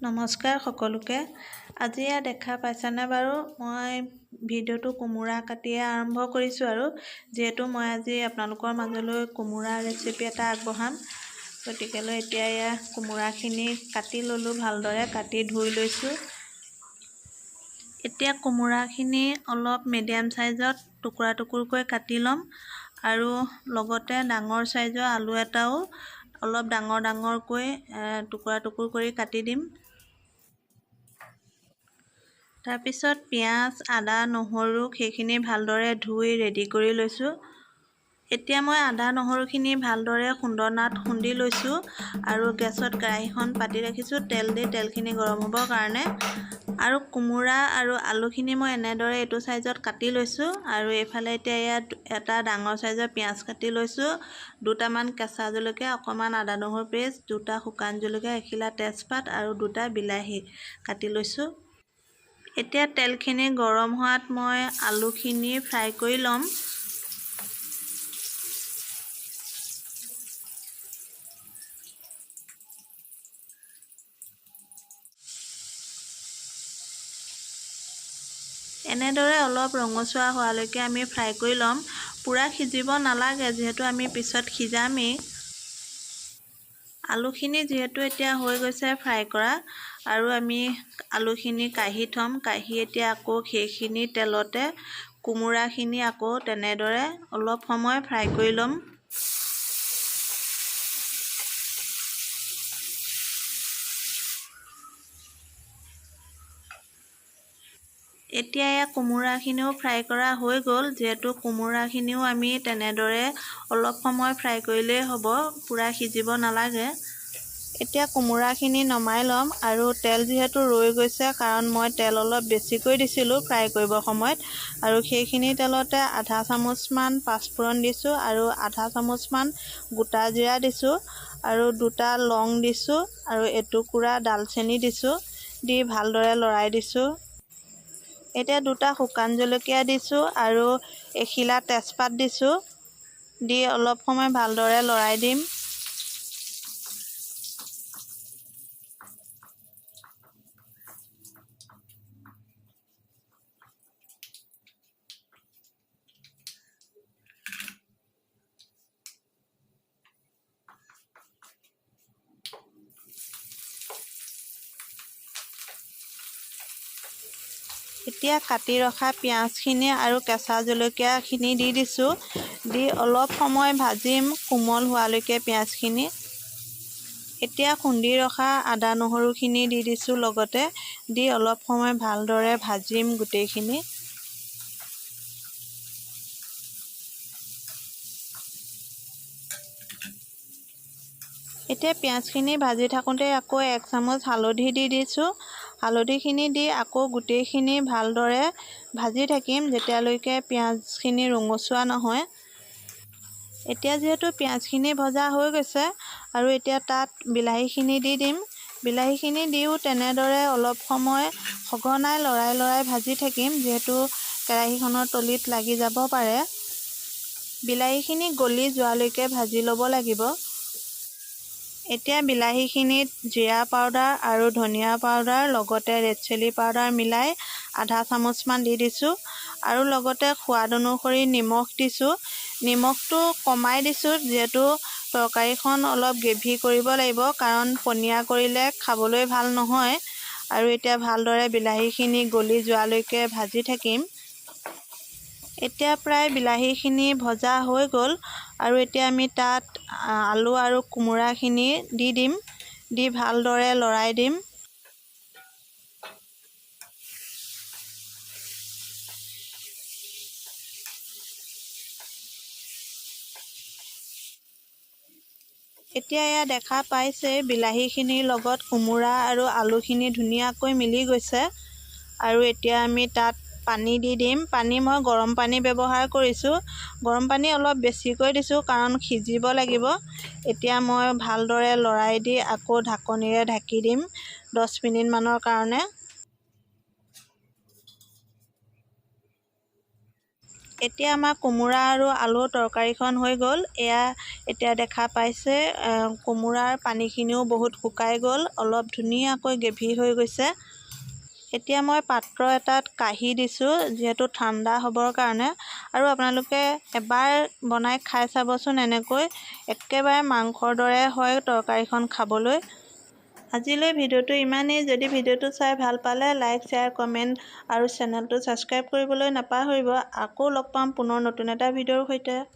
নমস্কাৰ সকলোকে। আজি দেখা পাইছানে বাৰু, মই ভিডিঅ'টো কোমোৰা কাটিয়ে আৰম্ভ কৰিছোঁ আৰু যিহেতু মই আজি আপোনালোকৰ মাজলৈ কোমোৰা ৰেচিপি এটা আগবঢ়াম, গতিকেলৈ এতিয়া কোমোৰাখিনি কাটি ল'লোঁ, ভালদৰে কাটি ধুই লৈছোঁ। এতিয়া কোমোৰাখিনি অলপ মিডিয়াম চাইজত টুকুৰা টুকুৰকৈ কাটি ল'ম আৰু লগতে ডাঙৰ চাইজৰ আলু এটাও অলপ ডাঙৰকৈ টুকুৰা টুকুৰ কৰি কাটি দিম। তাৰপিছত পিঁয়াজ, আদা, নহৰু সেইখিনি ভালদৰে ধুই ৰেডি কৰি লৈছোঁ। এতিয়া মই আদা নহৰুখিনি ভালদৰে খুন্দনাত খুন্দি লৈছোঁ আৰু গেছত কেৰাহীখন পাতি ৰাখিছোঁ তেল দি, তেলখিনি গৰম হ'বৰ কাৰণে। আৰু কোমোৰা আৰু আলুখিনি মই এনেদৰে এইটো চাইজত কাটি লৈছোঁ আৰু এইফালে এতিয়া ইয়াত এটা ডাঙৰ চাইজৰ পিঁয়াজ কাটি লৈছোঁ, দুটামান কেঁচা জলকীয়া, অকণমান আদা নহৰু পেষ্ট, দুটা শুকান জলকীয়া, এখিলা তেজপাত আৰু দুটা বিলাহী কাটি লৈছোঁ। এতিয়া তেলখিনি গৰম হোৱাত মই আলুখিনি ফ্ৰাই কৰি ল'ম। এনেদৰে অলপ ৰঙচুৱা হোৱালৈকে আমি ফ্ৰাই কৰি ল'ম। পূৰা সিজিব নালাগে, যিহেতু আমি পিছত সিজামেই। আলুখিনি যিহেতু এতিয়া হৈ গৈছে ফ্ৰাই কৰা, আৰু আমি আলুখিনি কাঢ়ি থ'ম। কাঢ়ি এতিয়া আকৌ সেইখিনি তেলতে কোমোৰাখিনি আকৌ তেনেদৰে অলপ সময় ফ্ৰাই কৰি ল'ম। এতিয়া কোমোৰাখিনিও ফ্ৰাই কৰা হৈ গ'ল, যিহেতু কোমোৰাখিনিও আমি তেনেদৰে অলপ সময় ফ্ৰাই কৰিলেই হ'ব, পূৰা সিজিব নালাগে। এতিয়া কোমোৰাখিনি নমাই ল'ম আৰু তেল যিহেতু ৰৈ গৈছে, কাৰণ মই তেল অলপ বেছিকৈ দিছিলোঁ ফ্ৰাই কৰিবৰ সময়ত, আৰু সেইখিনি তেলতে আধা চামুচমান পাঁচফোৰণ দিছোঁ আৰু আধা চামুচমান গোটা জিৰা দিছোঁ আৰু দুটা লং দিছোঁ আৰু এটুকুৰা ডালচেনি দিছোঁ, দি ভালদৰে লৰাই দিছোঁ। এতিয়া দুটা শুকান জলকীয়া দিছোঁ আৰু এখিলা তেজপাত দিছোঁ, দি অলপ সময় ভালদৰে লৰাই দিম। এতিয়া কাটি ৰখা পিঁয়াজখিনি আৰু কেঁচা জলকীয়াখিনি দি দিছোঁ, দি অলপ সময় ভাজিম কোমল হোৱালৈকে পিঁয়াজখিনি। এতিয়া খুন্দি ৰখা আদা নহৰুখিনি দি দিছোঁ লগতে, দি অলপ সময় ভালদৰে ভাজিম গোটেইখিনি। এতিয়া পিঁয়াজখিনি ভাজি থাকোঁতে আকৌ 1 চামুচ হালধি দি দিছোঁ। হালধিখিনি দি আকৌ গোটেইখিনি ভালদৰে ভাজি থাকিম যেতিয়ালৈকে পিঁয়াজখিনি ৰঙচুৱা নহয়। এতিয়া যিহেতু পিঁয়াজখিনি ভজা হৈ গৈছে আৰু এতিয়া তাত বিলাহীখিনি দি দিম। বিলাহীখিনি দিও তেনেদৰে অলপ সময় সঘনাই লৰাই ভাজি থাকিম, যিহেতু কেৰাহীখনৰ তলিত লাগি যাব পাৰে। বিলাহীখিনি গলি যোৱালৈকে ভাজি ল'ব লাগিব। এতিয়া বিলাহীখিনিত জিৰা পাউডাৰ আৰু ধনিয়া পাউডাৰ লগতে ৰেড চিলি পাউডাৰ মিলাই আধা চামুচমান দি দিছোঁ আৰু লগতে সোৱাদ অনুসৰি নিমখ দিছোঁ। নিমখটো কমাই দিছোঁ, যিহেতু তৰকাৰীখন অলপ গ্ৰেভি কৰিব লাগিব, কাৰণ পনীয়া কৰিলে খাবলৈ ভাল নহয়। আৰু এতিয়া ভালদৰে বিলাহীখিনি গলি যোৱালৈকে ভাজি থাকিম। এতিয়া প্ৰায় বিলাহীখিনি ভজা হৈ গ'ল আৰু এতিয়া আমি তাত আলু আৰু কোমোৰাখিনি দি দিম, দি ভালদৰে লৰাই দিম। এতিয়া দেখা পাইছে বিলাহীখিনিৰ লগত কোমোৰা আৰু আলুখিনি ধুনীয়াকৈ মিলি গৈছে, আৰু এতিয়া আমি তাত পানী দি দিম। পানী মই গৰম পানী ব্যৱহাৰ কৰিছোঁ। গৰম পানী অলপ বেছিকৈ দিছোঁ, কাৰণ সিজিব লাগিব। এতিয়া মই ভালদৰে লৰাই দি আকৌ ঢাকনিৰে ঢাকি দিম 10 মিনিটমানৰ কাৰণে। এতিয়া আমাৰ কোমোৰা আৰু আলু তৰকাৰীখন হৈ গ'ল। এয়া এতিয়া দেখা পাইছে কোমোৰাৰ পানীখিনিও বহুত শুকাই গ'ল, অলপ ধুনীয়াকৈ গ্ৰেভি হৈ গৈছে। এতিয়া মই পাত্ৰ এটাত কাঢ়ি দিছোঁ, যিহেতু ঠাণ্ডা হ'বৰ কাৰণে। আৰু আপোনালোকে এবাৰ বনাই খাই চাবচোন, এনেকৈ একেবাৰে মাংসৰ দৰে হয় তৰকাৰীখন খাবলৈ। আজিলৈ ভিডিঅ'টো ইমানেই। যদি ভিডিঅ'টো চাই ভাল পালে লাইক, শ্বেয়াৰ, কমেণ্ট আৰু চেনেলটো ছাবস্ক্ৰাইব কৰিবলৈ নাপাহৰিব। আকৌ লগ পাম পুনৰ নতুন এটা ভিডিঅ'ৰ সৈতে।